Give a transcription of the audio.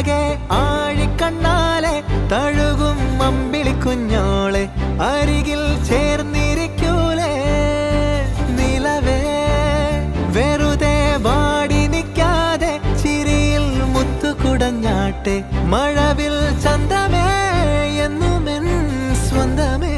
അഴകെ ആഴിക്കണ്ണാലെ തഴുകും അമ്പിളി കുഞ്ഞോളെ അരികിൽ ചേർന്നിരിക്കൂലേ നിലവേ വെറുതെ വാടി നിൽക്കാതെ ചിരിയിൽ മുത്തുകുടഞ്ഞാട്ടെ മഴവിൽ ചന്തമേ എന്നുമെൻ സ്വന്തമേ